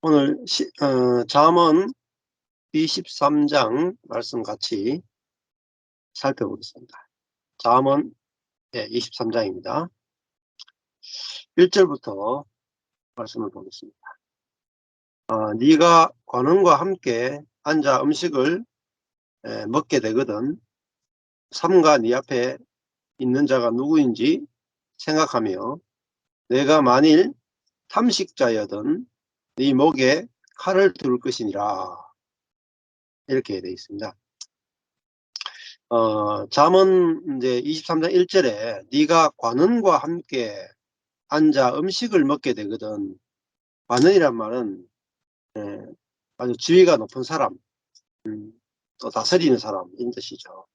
오늘 잠언 23장 말씀 같이 살펴보겠습니다. 잠언 23장입니다. 1절부터 말씀을 보겠습니다. 네가 관원과 함께 앉아 음식을 먹게 되거든 삼가 네 앞에 있는 자가 누구인지 생각하며 내가 만일 탐식자여든 네 목에 칼을 둘 것이니라. 이렇게 되어 있습니다. 잠언 이제 23장 1절에 네가 관원과 함께 앉아 음식을 먹게 되거든. 관원이란 말은 예, 아주 지위가 높은 사람, 또 다스리는 사람 이런 뜻이죠.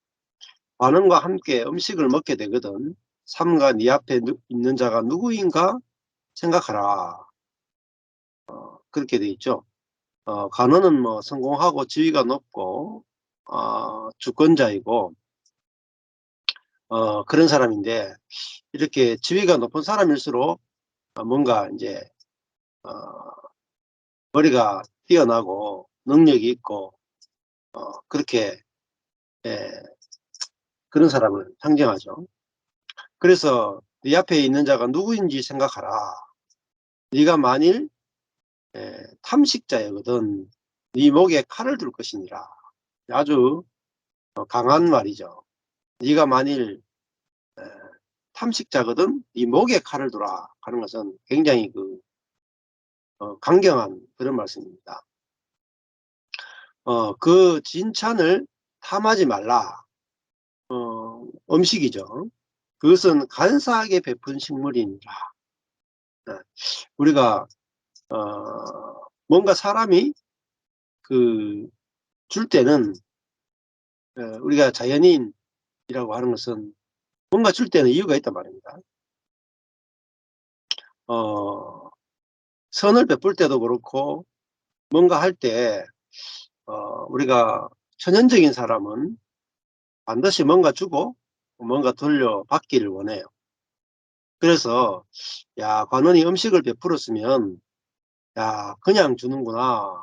관원과 함께 음식을 먹게 되거든 삼가 네 앞에 있는 자가 누구인가 생각하라. 그렇게 돼 있죠. 관원은 뭐 성공하고 지위가 높고 주권자이고 그런 사람인데, 이렇게 지위가 높은 사람일수록 뭔가 이제 어, 머리가 뛰어나고 능력이 있고 그렇게 예, 그런 사람을 상징하죠. 그래서 네 앞에 있는 자가 누구인지 생각하라. 네가 만일 탐식자이거든 네 목에 칼을 둘 것이니라. 아주 강한 말이죠. 네가 만일 에, 탐식자거든 네 목에 칼을 두라 하는 것은 굉장히 강경한 그런 말씀입니다. 그 진찬을 탐하지 말라. 음식이죠. 그것은 간사하게 베푼 식물이니라. 네. 우리가 뭔가 사람이 그 줄 때는 우리가 자연인이라고 하는 것은 뭔가 줄 때는 이유가 있단 말입니다. 어, 선을 베풀 때도 그렇고 뭔가 할 때 우리가 천연적인 사람은 반드시 뭔가 주고 뭔가 돌려받기를 원해요. 그래서 야, 관원이 음식을 베풀었으면 야, 그냥 주는구나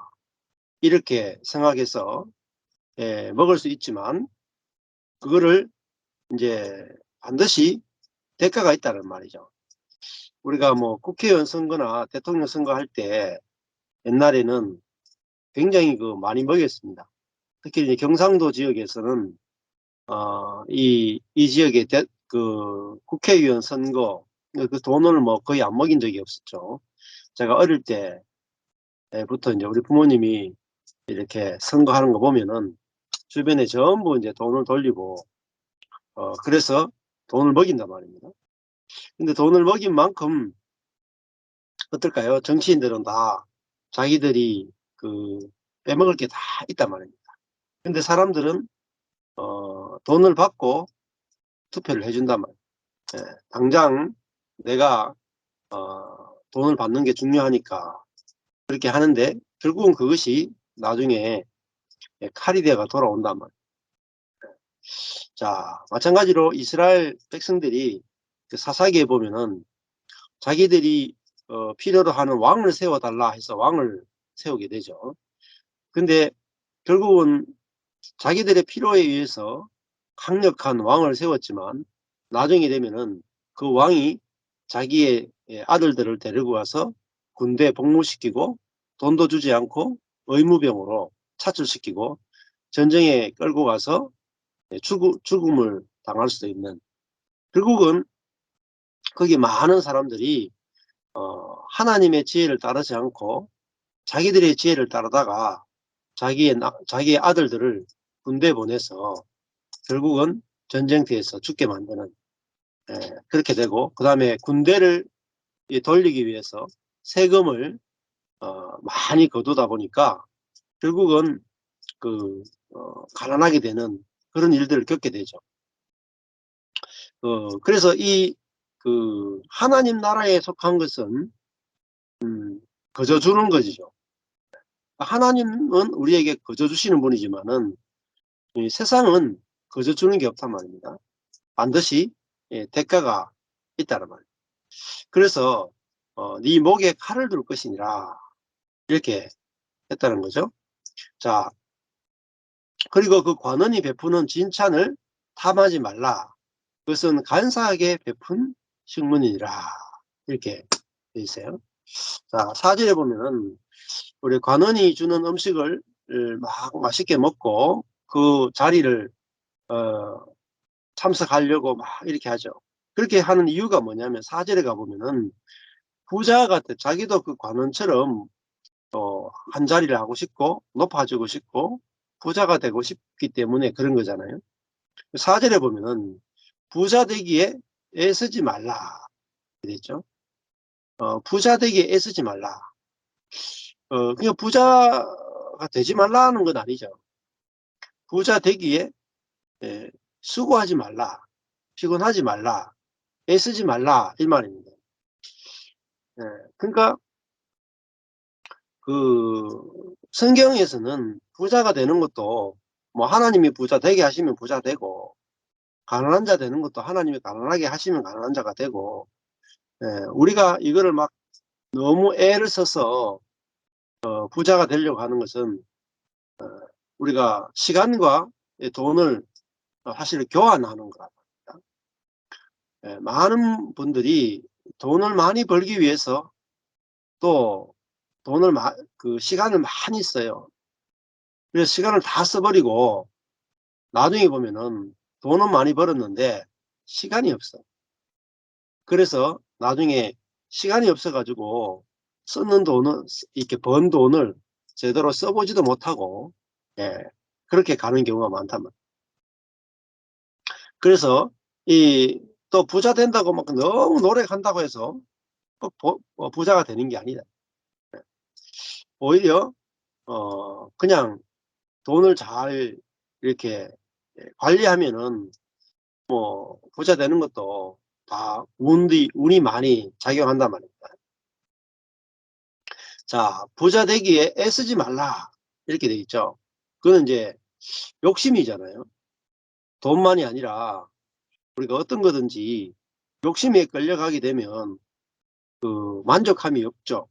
이렇게 생각해서 먹을 수 있지만, 그거를 이제 반드시 대가가 있다는 말이죠. 우리가 뭐 국회의원 선거나 대통령 선거 할 때 옛날에는 굉장히 많이 먹였습니다. 특히 이제 경상도 지역에서는 이 지역의 국회의원 선거 그 돈을 뭐 거의 안 먹인 적이 없었죠. 제가 어릴 때부터 이제 우리 부모님이 이렇게 선거하는 거 보면은 주변에 전부 이제 돈을 돌리고 그래서 돈을 먹인단 말입니다. 근데 돈을 먹인 만큼 어떨까요? 정치인들은 다 자기들이 빼먹을 게 다 있단 말입니다. 근데 사람들은 돈을 받고 투표를 해준단 말이에요. 당장 내가 돈을 받는 게 중요하니까 그렇게 하는데, 결국은 그것이 나중에 칼이 되어가 돌아온단 말이에요. 자, 마찬가지로 이스라엘 백성들이 그 사사기에 보면은 자기들이 필요로 하는 왕을 세워달라 해서 왕을 세우게 되죠. 근데 결국은 자기들의 필요에 의해서 강력한 왕을 세웠지만 나중에 되면은 그 왕이 자기의 아들들을 데리고 가서 군대에 복무시키고 돈도 주지 않고 의무병으로 차출시키고 전쟁에 끌고 가서 죽음을 당할 수도 있는, 결국은 거기 많은 사람들이 하나님의 지혜를 따르지 않고 자기들의 지혜를 따르다가 자기의 아들들을 군대에 보내서 결국은 전쟁터에서 죽게 만드는, 그렇게 되고, 그 다음에 군대를 돌리기 위해서 세금을 많이 거두다 보니까 결국은 가난하게 되는 그런 일들을 겪게 되죠. 그래서 하나님 나라에 속한 것은 거저 주는 것이죠. 하나님은 우리에게 거저 주시는 분이지만은 이 세상은 거저 주는 게 없단 말입니다. 반드시 대가가 있다는 말이에요. 그래서 네 목에 칼을 둘 것이니라. 이렇게 했다는 거죠. 자, 그리고 그 관원이 베푸는 진찬을 탐하지 말라. 그것은 간사하게 베푼 식문이니라. 이렇게 돼 있어요. 자, 사절에 보면은 우리 관원이 주는 음식을 막 맛있게 먹고 그 자리를 어, 참석하려고 막 이렇게 하죠. 그렇게 하는 이유가 뭐냐면 사절에 가보면은 부자 같아 자기도 그 관원처럼 한 자리를 하고 싶고 높아지고 싶고 부자가 되고 싶기 때문에 그런 거잖아요. 사절에 보면은 부자 되기에 애쓰지 말라 그랬죠. 부자 되기에 애쓰지 말라. 그냥 부자가 되지 말라는 건 아니죠. 부자 되기에 예, 수고하지 말라, 피곤하지 말라, 애쓰지 말라 이 말입니다. 예, 그러니까 그 성경에서는 부자가 되는 것도 뭐 하나님이 부자 되게 하시면 부자 되고 가난한 자 되는 것도 하나님이 가난하게 하시면 가난한 자가 되고 예, 우리가 이거를 막 너무 애를 써서 부자가 되려고 하는 것은 우리가 시간과 돈을 사실 교환하는 거랍니다. 예, 많은 분들이 돈을 많이 벌기 위해서 또 돈을 그 시간을 많이 써요. 그래서 시간을 다 써버리고 나중에 보면은 돈은 많이 벌었는데 시간이 없어. 그래서 나중에 시간이 없어 가지고 쓰는 돈은 이렇게 번 돈을 제대로 써보지도 못하고 예, 그렇게 가는 경우가 많단 말이에요. 그래서 이 또 부자 된다고 막 너무 노력한다고 해서 꼭 부자가 되는 게 아니다. 오히려 그냥 돈을 잘 이렇게 관리하면은 뭐 부자 되는 것도 다 운이 많이 작용한단 말입니다. 자, 부자 되기에 애쓰지 말라 이렇게 돼 있죠. 그거는 이제 욕심이잖아요. 돈만이 아니라 우리가 어떤 거든지 욕심에 끌려가게 되면 그 만족함이 없죠.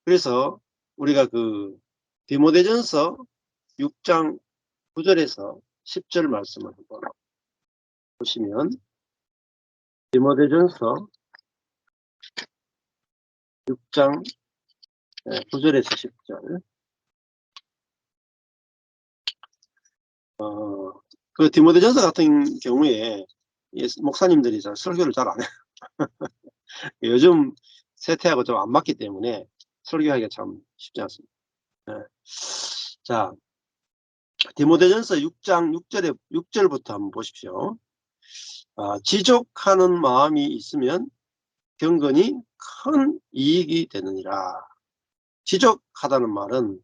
그래서 우리가 그 디모데전서 6장 9절에서 10절 말씀을 한번 보시면 디모데전서 6장 9절에서 10절 그 디모데전서 같은 경우에 목사님들이 설교를 잘 안 해요. 요즘 세태하고 좀 안 맞기 때문에 설교하기가 참 쉽지 않습니다. 네. 자, 디모데전서 6장 6절부터 한번 보십시오. 지족하는 마음이 있으면 경건이 큰 이익이 되느니라. 지족하다는 말은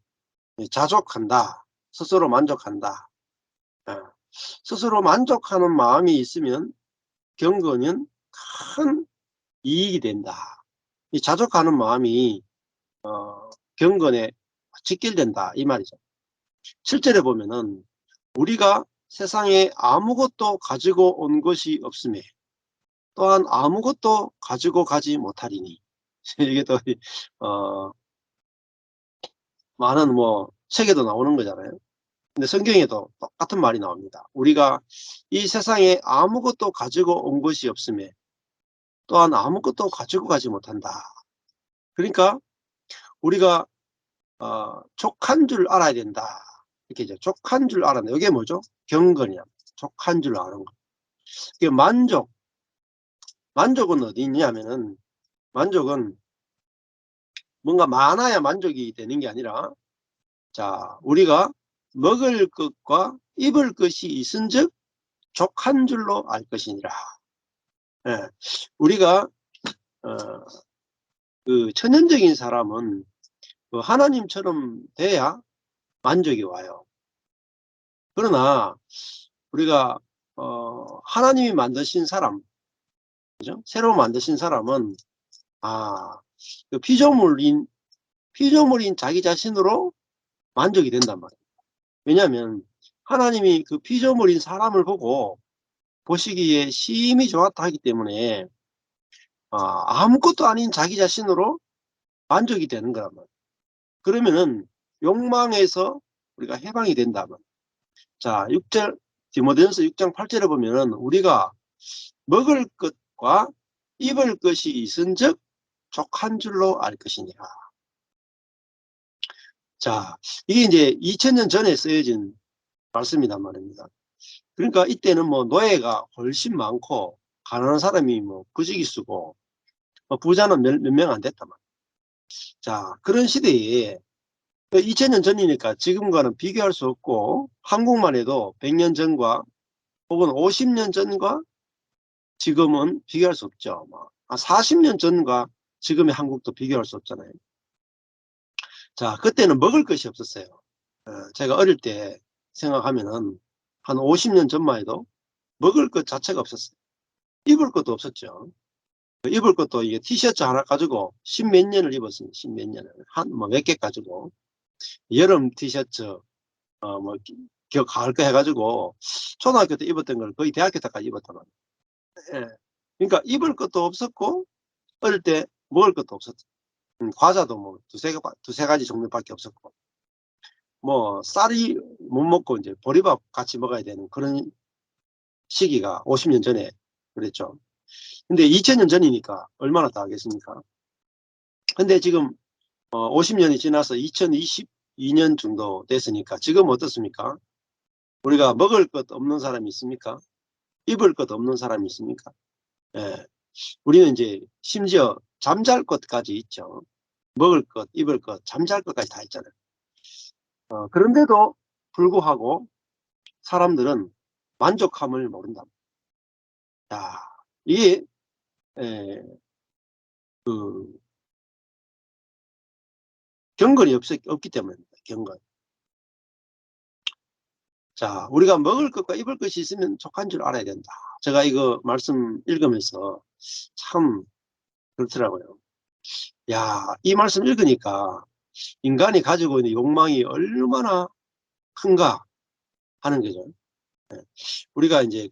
자족한다, 스스로 만족한다. 스스로 만족하는 마음이 있으면 경건은 큰 이익이 된다. 이 자족하는 마음이 경건에 직결된다 이 말이죠. 실제로 보면은 우리가 세상에 아무것도 가지고 온 것이 없음에 또한 아무것도 가지고 가지 못하리니 이게 또 많은 뭐 책에도 나오는 거잖아요. 근데 성경에도 똑같은 말이 나옵니다. 우리가 이 세상에 아무것도 가지고 온 것이 없음에 또한 아무것도 가지고 가지 못한다. 그러니까 우리가 족한 줄 알아야 된다. 이렇게 이제 족한 줄 알아야 된다. 이게 뭐죠? 경건이야. 족한 줄 아는 거. 이게 만족은 어디 있냐면은 만족은 뭔가 많아야 만족이 되는 게 아니라 자, 우리가 먹을 것과 입을 것이 있은즉 족한 줄로 알 것이니라. 예. 우리가 어, 그 천연적인 사람은 그 하나님처럼 돼야 만족이 와요. 그러나 우리가 하나님이 만드신 사람, 그죠? 새로 만드신 사람은 그 피조물인 자기 자신으로 만족이 된단 말이에요. 왜냐하면 하나님이 그 피조물인 사람을 보고 보시기에 심히 좋았다 하기 때문에 아무것도 아닌 자기 자신으로 만족이 되는 거란 말이에요. 그러면은 욕망에서 우리가 해방이 된다면, 자, 6절 디모데전서 6장 8절에 보면은 우리가 먹을 것과 입을 것이 있은즉 족한 줄로 알 것이니라. 자, 이게 이제 2000년 전에 쓰여진 말씀이란 말입니다. 그러니까 이때는 뭐 노예가 훨씬 많고 가난한 사람이 뭐 부지기수고 부자는 몇 명 안 됐단 말이에요. 자, 그런 시대에 2000년 전이니까 지금과는 비교할 수 없고, 한국만 해도 100년 전과 혹은 50년 전과 지금은 비교할 수 없죠. 40년 전과 지금의 한국도 비교할 수 없잖아요. 자, 그때는 먹을 것이 없었어요. 제가 어릴 때 생각하면은 한 50년 전만 해도 먹을 것 자체가 없었어요. 입을 것도 없었죠. 입을 것도 이게 티셔츠 하나 가지고 십몇 년을 입었습니다. 십몇 년을. 뭐 몇 개 가지고. 여름 티셔츠, 뭐, 가을 거 해가지고 초등학교 때 입었던 걸 거의 대학교 때까지 입었단 말이에요. 예. 그러니까 입을 것도 없었고, 어릴 때 먹을 것도 없었죠. 과자도 뭐 두세 가지 종류밖에 없었고, 뭐 쌀이 못 먹고 이제 보리밥 같이 먹어야 되는 그런 시기가 50년 전에 그랬죠. 근데 2000년 전이니까 얼마나 더 하겠습니까? 근데 지금 50년이 지나서 2022년 정도 됐으니까 지금 어떻습니까? 우리가 먹을 것 없는 사람이 있습니까? 입을 것 없는 사람이 있습니까? 예. 우리는 이제 심지어 잠잘 것까지 있죠. 먹을 것, 입을 것, 잠잘 것까지 다 있잖아요. 그런데도 불구하고 사람들은 만족함을 모른다. 자, 이게 에, 그 경건이 없기 때문입니다. 경건. 자, 우리가 먹을 것과 입을 것이 있으면 족한 줄 알아야 된다. 제가 이거 말씀 읽으면서 참 그렇더라고요. 야, 이 말씀 읽으니까 인간이 가지고 있는 욕망이 얼마나 큰가 하는 거죠. 예. 우리가 이제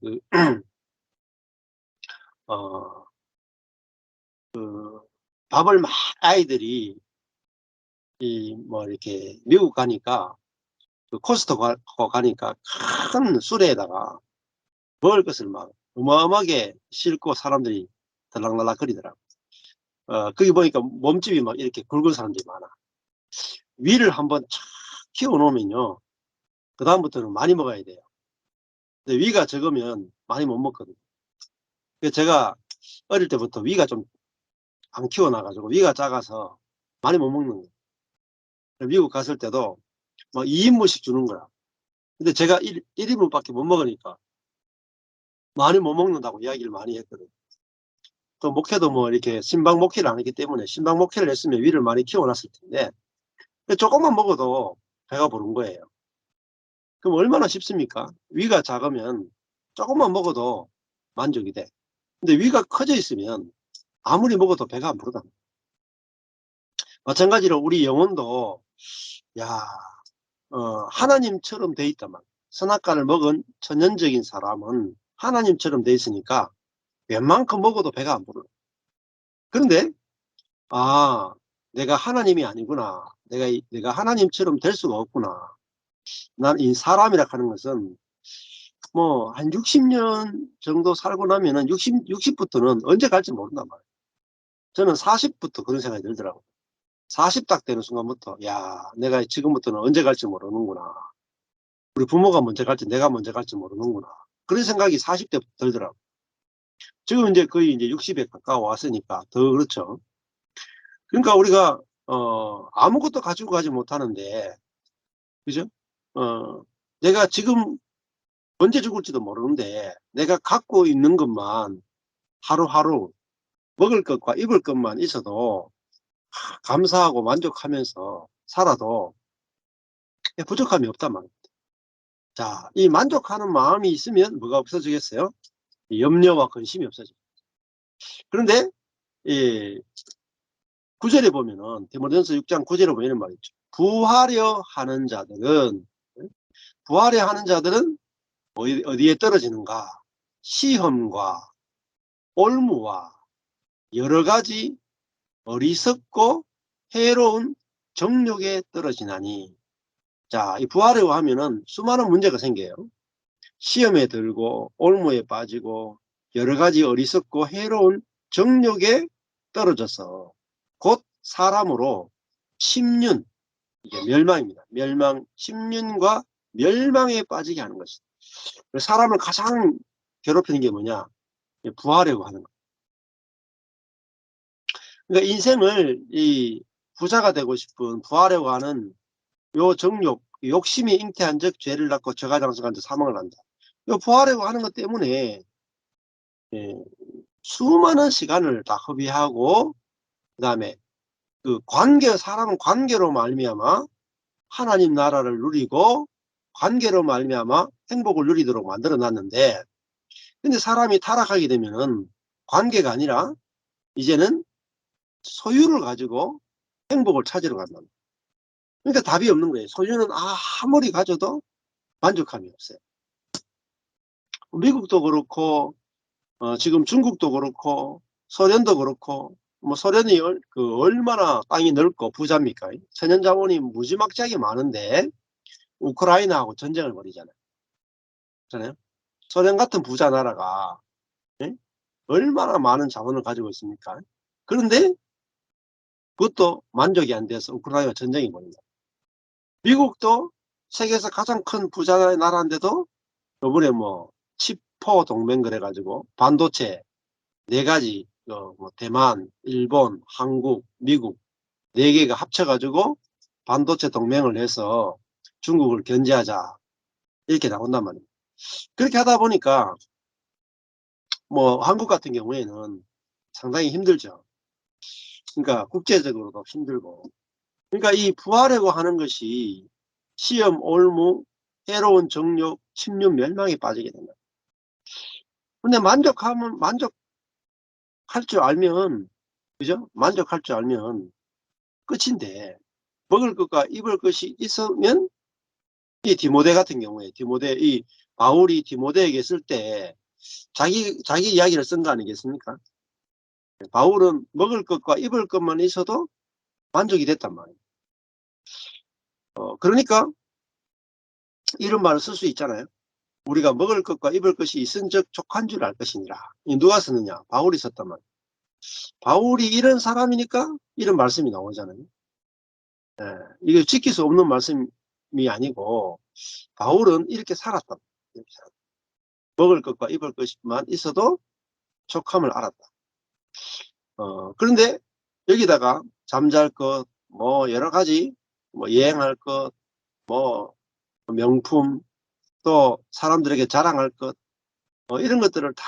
어, 밥을 막 아이들이 뭐 이렇게 미국 가니까 코스트코 가니까 큰 수레에다가 먹을 것을 막 어마어마하게 싣고 사람들이 들락날락 거리더라고. 거기 보니까 몸집이 막 이렇게 굵은 사람들이 많아. 위를 한번 착 키워 놓으면요, 그 다음부터는 많이 먹어야 돼요. 근데 위가 적으면 많이 못 먹거든요. 그래서 제가 어릴 때부터 위가 좀 안 키워놔가지고 위가 작아서 많이 못 먹는 거예요. 미국 갔을 때도 막 2인분씩 주는 거야. 근데 제가 1인분밖에 못 먹으니까 많이 못 먹는다고 이야기를 많이 했거든요. 또 목회도 뭐 이렇게 신방 목회를 안 했기 때문에, 신방 목회를 했으면 위를 많이 키워놨을 텐데 조금만 먹어도 배가 부른 거예요. 그럼 얼마나 쉽습니까? 위가 작으면 조금만 먹어도 만족이 돼. 근데 위가 커져 있으면 아무리 먹어도 배가 안 부르다. 마찬가지로 우리 영혼도, 야, 하나님처럼 돼 있다만, 선악과를 먹은 천연적인 사람은 하나님처럼 돼 있으니까 웬만큼 먹어도 배가 안 부르. 그런데 아, 내가 하나님이 아니구나. 내가 하나님처럼 될 수가 없구나. 난 이 사람이라 하는 것은 뭐 한 60년 정도 살고 나면은 60부터는 언제 갈지 모른단 말이에요. 저는 40부터 그런 생각이 들더라고요. 40 딱 되는 순간부터, 야, 내가 지금부터는 언제 갈지 모르는구나. 우리 부모가 먼저 갈지 내가 먼저 갈지 모르는구나. 그런 생각이 40대부터 들더라고요. 지금 이제 거의 이제 60에 가까워 왔으니까 더 그렇죠. 그러니까 우리가 아무것도 가지고 가지 못하는데, 그죠? 내가 지금 언제 죽을지도 모르는데 내가 갖고 있는 것만 하루하루 먹을 것과 입을 것만 있어도 감사하고 만족하면서 살아도 부족함이 없단 말이에요. 자, 이 만족하는 마음이 있으면 뭐가 없어지겠어요? 염려와 근심이 없어져요. 그런데 이 9절에 보면은, 디모데전서 6장 9절에 보면 이런 말이 있죠. 부하려 하는 자들은 어디에 떨어지는가? 시험과 올무와 여러 가지 어리석고 해로운 정욕에 떨어지나니. 자, 이 부하려고 하면은 수많은 문제가 생겨요. 시험에 들고 올무에 빠지고 여러 가지 어리석고 해로운 정욕에 떨어져서 곧 사람으로 심륜, 이게 멸망입니다. 멸망, 심륜과 멸망에 빠지게 하는 것이다. 사람을 가장 괴롭히는 게 뭐냐? 부하려고 하는 거. 그러니까 인생을 이 부자가 되고 싶은 부하려고 하는 요 정욕, 욕심이 잉태한 적 죄를 낳고 저가장성한 적 사망을 한다. 요 부하려고 하는 것 때문에 예, 수많은 시간을 다 허비하고, 그다음에 그 관계, 사람은 관계로 말미암아 하나님 나라를 누리고 관계로 말미암아 행복을 누리도록 만들어 놨는데, 근데 사람이 타락하게 되면은 관계가 아니라 이제는 소유를 가지고 행복을 찾으러 간다. 그러니까 답이 없는 거예요. 소유는 아무리 가져도 만족감이 없어요. 미국도 그렇고 지금 중국도 그렇고 소련도 그렇고, 뭐 소련이 얼마나 땅이 넓고 부자입니까? 천연자원이 무지막지하게 많은데 우크라이나하고 전쟁을 벌이잖아요. 그렇잖아요. 소련 같은 부자 나라가 예? 얼마나 많은 자원을 가지고 있습니까? 그런데 그것도 만족이 안 돼서 우크라이나 전쟁이 벌입니다. 미국도 세계에서 가장 큰 부자 나라인데도 이번에 뭐 치포 동맹 그래가지고 반도체 네 가지, 뭐 대만, 일본, 한국, 미국 네 개가 합쳐가지고 반도체 동맹을 해서 중국을 견제하자, 이렇게 나온단 말이에요. 그렇게 하다 보니까 뭐 한국 같은 경우에는 상당히 힘들죠. 그러니까 국제적으로도 힘들고. 그러니까 이 부하려고 하는 것이 시험, 올무, 해로운 정욕, 침륜, 멸망에 빠지게 된다. 근데 만족할 줄 알면, 그죠? 만족할 줄 알면 끝인데, 먹을 것과 입을 것이 있으면, 이 디모데 같은 경우에 이 바울이 디모데에게 쓸 때 자기 이야기를 쓴 거 아니겠습니까? 바울은 먹을 것과 입을 것만 있어도 만족이 됐단 말이에요. 그러니까 이런 말을 쓸 수 있잖아요. 우리가 먹을 것과 입을 것이 있은즉 족한 줄 알 것이니라. 이 누가 쓰느냐? 바울이 썼단 말이에요. 바울이 이런 사람이니까 이런 말씀이 나오잖아요. 예, 이게 지킬 수 없는 말씀이 아니고 바울은 이렇게 살았다. 먹을 것과 입을 것만 있어도 족함을 알았다. 그런데 여기다가 잠잘 것, 뭐 여러 가지, 뭐 여행할 것, 뭐 명품, 또 사람들에게 자랑할 것, 이런 것들을 다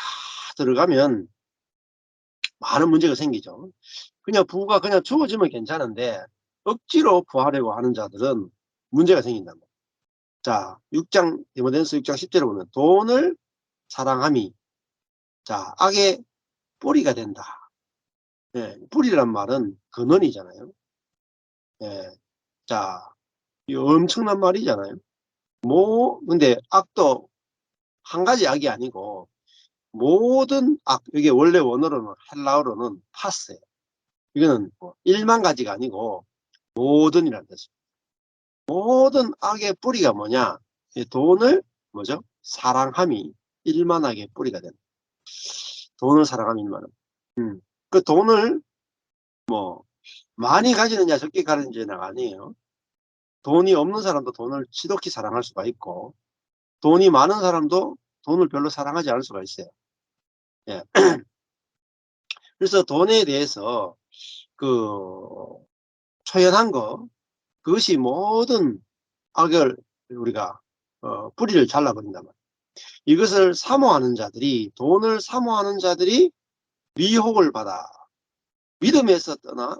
들어가면 많은 문제가 생기죠. 그냥 부가 그냥 주어지면 괜찮은데 억지로 부하려고 하는 자들은 문제가 생긴다. 자, 6장 디모데전서 6장 10절에 보면 돈을 사랑함이 자 악의 뿌리가 된다. 예, 뿌리란 말은 근원이잖아요. 예, 자, 이 엄청난 말이잖아요. 근데 악도 한 가지 악이 아니고 모든 악, 이게 원래 원어로는 헬라어로는 파스예요. 이거는 뭐 1만 가지가 아니고 모든이라는 뜻이에요. 모든 악의 뿌리가 뭐냐? 이 돈을 뭐죠? 사랑함이 1만 악의 뿌리가 된다. 돈을 사랑함이 1만 악. 그 돈을 뭐 많이 가지느냐 적게 가지느냐가 아니에요. 돈이 없는 사람도 돈을 지독히 사랑할 수가 있고, 돈이 많은 사람도 돈을 별로 사랑하지 않을 수가 있어요. 예. 그래서 돈에 대해서 그 초연한 거, 그것이 모든 악을 우리가 뿌리를 잘라버린단 말이에요. 이것을 사모하는 자들이, 돈을 사모하는 자들이 미혹을 받아 믿음에서 떠나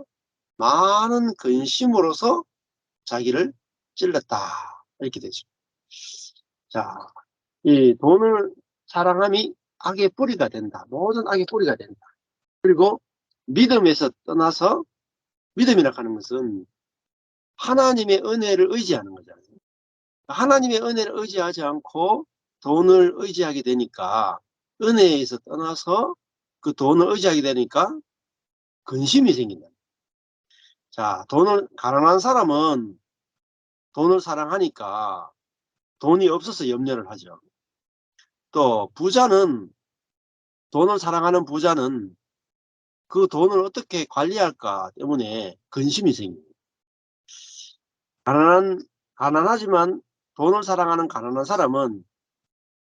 많은 근심으로서 자기를 찔렀다, 이렇게 되죠. 자, 이 돈을 사랑함이 악의 뿌리가 된다. 모든 악의 뿌리가 된다. 그리고 믿음에서 떠나서, 믿음이라 하는 것은 하나님의 은혜를 의지하는 거잖아요. 하나님의 은혜를 의지하지 않고 돈을 의지하게 되니까, 은혜에서 떠나서 그 돈을 의지하게 되니까 근심이 생긴다. 자, 가난한 사람은 돈을 사랑하니까 돈이 없어서 염려를 하죠. 또 돈을 사랑하는 부자는 그 돈을 어떻게 관리할까 때문에 근심이 생깁니다. 가난하지만 돈을 사랑하는 가난한 사람은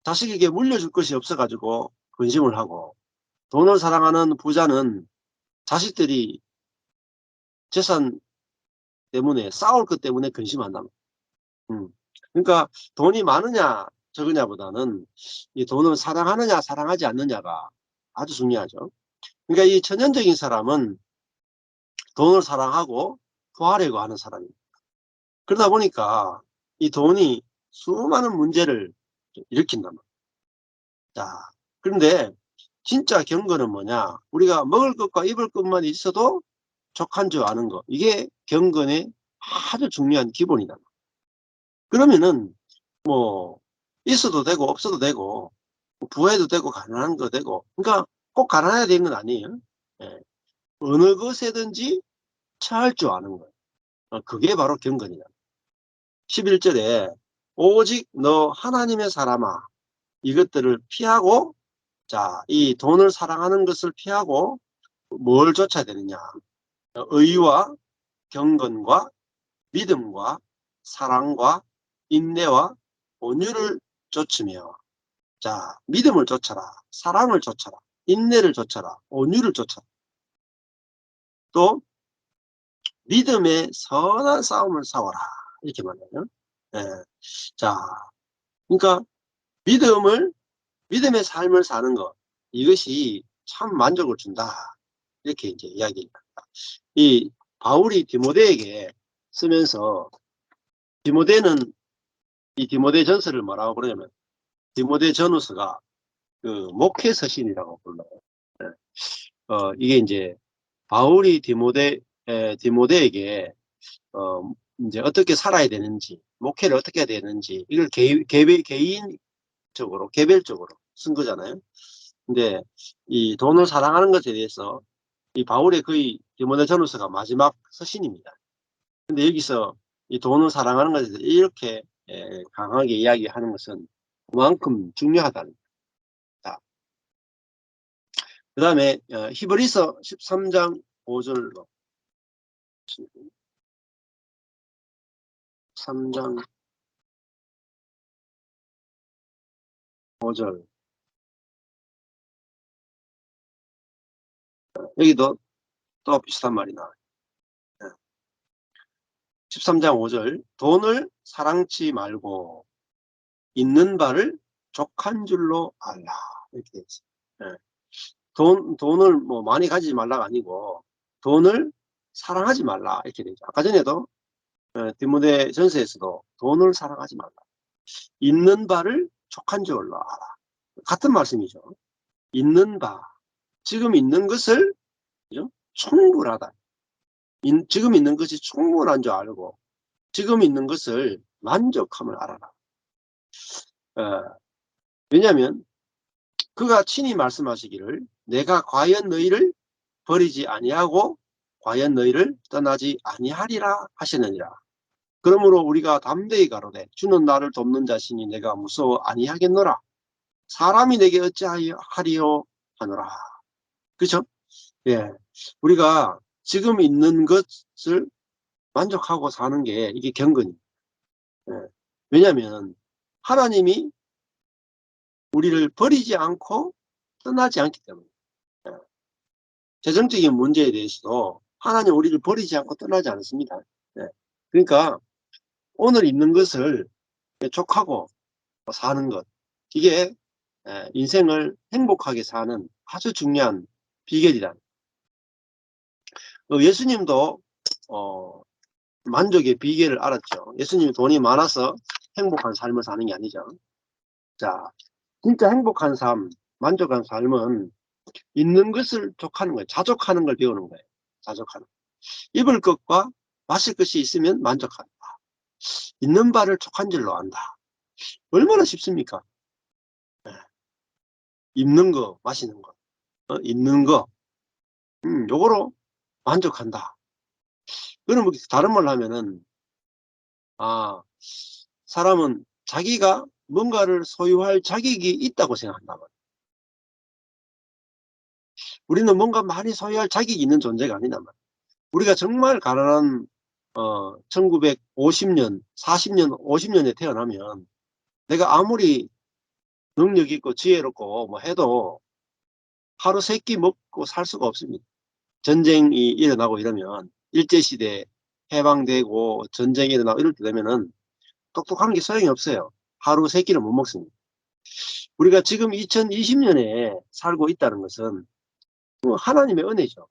자식에게 물려줄 것이 없어 가지고 근심을 하고, 돈을 사랑하는 부자는 자식들이 재산 때문에 싸울 것 때문에 근심한다. 음. 그러니까 돈이 많으냐 적으냐보다는 이 돈을 사랑하느냐 사랑하지 않느냐가 아주 중요하죠. 그러니까 이 천연적인 사람은 돈을 사랑하고 구하려고 하는 사람입니다. 그러다 보니까 이 돈이 수많은 문제를 일으킨단 말이에요. 자, 그런데 진짜 경건은 뭐냐? 우리가 먹을 것과 입을 것만 있어도 족한 줄 아는 거. 이게 경건의 아주 중요한 기본이다. 그러면은 뭐 있어도 되고 없어도 되고, 부해도 되고 가난한 거 되고, 그러니까 꼭 가난해야 되는 건 아니에요. 예. 어느 것에든지 처할 줄 아는 거예요. 그게 바로 경건이다. 11절에 오직 너 하나님의 사람아, 이것들을 피하고, 자, 이 돈을 사랑하는 것을 피하고 뭘 쫓아야 되느냐? 의와 경건과 믿음과 사랑과 인내와 온유를 쫓으며, 자, 믿음을 쫓아라, 사랑을 쫓아라, 인내를 쫓아라, 온유를 쫓아라. 또 믿음의 선한 싸움을 싸워라, 이렇게 말해요. 예. 자, 그러니까 믿음의 삶을 사는 것, 이것이 참 만족을 준다, 이렇게 이제 이야기합니다. 이 바울이 디모데에게 쓰면서, 디모데는 이 디모데 전서를 뭐라고 그러냐면 디모데 전후서가 그 목회 서신이라고 불러요. 예. 이게 이제 바울이 디모데에게 이제 어떻게 살아야 되는지, 목회를 어떻게 해야 되는지, 이걸 개별적으로 쓴 거잖아요. 근데 이 돈을 사랑하는 것에 대해서 이 바울의 거의 디모데 전후서가 마지막 서신입니다. 근데 여기서 이 돈을 사랑하는 것에 대해서 이렇게 강하게 이야기하는 것은 그만큼 중요하다는 거다. 그 다음에 히브리서 13장 5절로, 3장 5절, 여기도 또 비슷한 말이 나와요. 13장 5절, 돈을 사랑치 말고 있는 바를 족한 줄로 알라, 이렇게 되어 있어요. 예. 돈을 뭐 많이 가지지 말라가 아니고 돈을 사랑하지 말라, 이렇게 되죠. 아까 전에도 디모데 전서에서도 돈을 사랑하지 말라, 있는 바를 족한 줄로 알아, 같은 말씀이죠. 있는 바, 지금 있는 것을, 그죠? 충분하다. 지금 있는 것이 충분한 줄 알고 지금 있는 것을 만족함을 알아라. 왜냐하면 그가 친히 말씀하시기를 내가 과연 너희를 버리지 아니하고 과연 너희를 떠나지 아니하리라 하시느니라. 그러므로 우리가 담대히 가로되 주는 나를 돕는 자신이 내가 무서워 아니하겠노라. 사람이 내게 어찌하리요 하노라. 그렇죠? 예, 우리가 지금 있는 것을 만족하고 사는 게 이게 경건입니다. 예. 왜냐하면 하나님이 우리를 버리지 않고 떠나지 않기 때문에. 예. 재정적인 문제에 대해서도 하나님 우리를 버리지 않고 떠나지 않습니다. 예. 그러니까 오늘 있는 것을 족하고 사는 것, 이게 인생을 행복하게 사는 아주 중요한 비결이다. 예수님도 만족의 비결을 알았죠. 예수님이 돈이 많아서 행복한 삶을 사는 게 아니죠. 자, 진짜 행복한 삶, 만족한 삶은 있는 것을 족하는 거예요. 자족하는 걸 배우는 거예요. 자족하는. 입을 것과 마실 것이 있으면 만족한다. 있는 바를 족한 줄로 안다. 얼마나 쉽습니까? 네. 입는 거, 마시는 거, 있는 거, 요거로 만족한다. 그러면 다른 말로 하면은 아 사람은 자기가 뭔가를 소유할 자격이 있다고 생각한단 말이에요. 우리는 뭔가 많이 소유할 자격이 있는 존재가 아니단 말이에요. 우리가 정말 가난한 1950년, 40년, 50년에 태어나면 내가 아무리 능력 있고 지혜롭고 뭐 해도 하루 세끼 먹고 살 수가 없습니다. 전쟁이 일어나고 이러면 일제시대 해방되고 전쟁이 일어나고 이럴 때 되면은 똑똑한 게 소용이 없어요. 하루 세 끼를 못 먹습니다. 우리가 지금 2020년에 살고 있다는 것은 하나님의 은혜죠.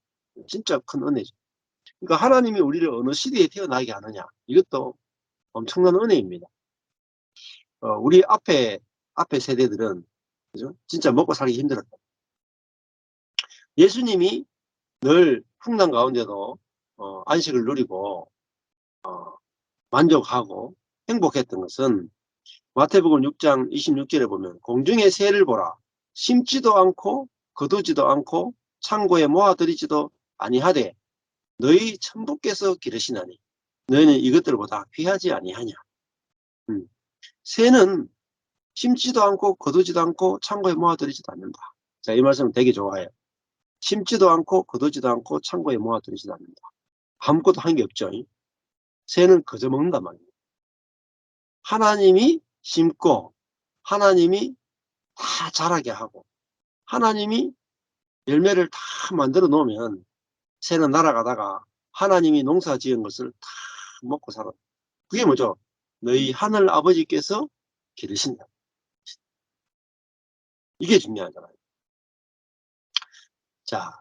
진짜 큰 은혜죠. 그러니까 하나님이 우리를 어느 시대에 태어나게 하느냐 이것도 엄청난 은혜입니다. 우리 앞에 세대들은 그죠? 진짜 먹고 살기 힘들었다. 예수님이 늘 풍랑 가운데도 안식을 누리고 어, 만족하고 행복했던 것은 마태복음 6장 26절에 보면 공중의 새를 보라. 심지도 않고 거두지도 않고 창고에 모아들이지도 아니하되 너희 천부께서 기르시나니 너희는 이것들보다 귀하지 아니하냐. 음. 새는 심지도 않고 거두지도 않고 창고에 모아들이지도 않는다. 자, 이 말씀은 되게 좋아해요. 심지도 않고 거두지도 않고 창고에 모아들이지도 않는다. 아무것도 한 게 없죠. 새는 거저 먹는단 말이에요. 하나님이 심고 하나님이 다 자라게 하고 하나님이 열매를 다 만들어 놓으면 새는 날아가다가 하나님이 농사 지은 것을 다 먹고 살아. 그게 뭐죠? 너희 하늘 아버지께서 기르신다. 이게 중요하잖아요. 자,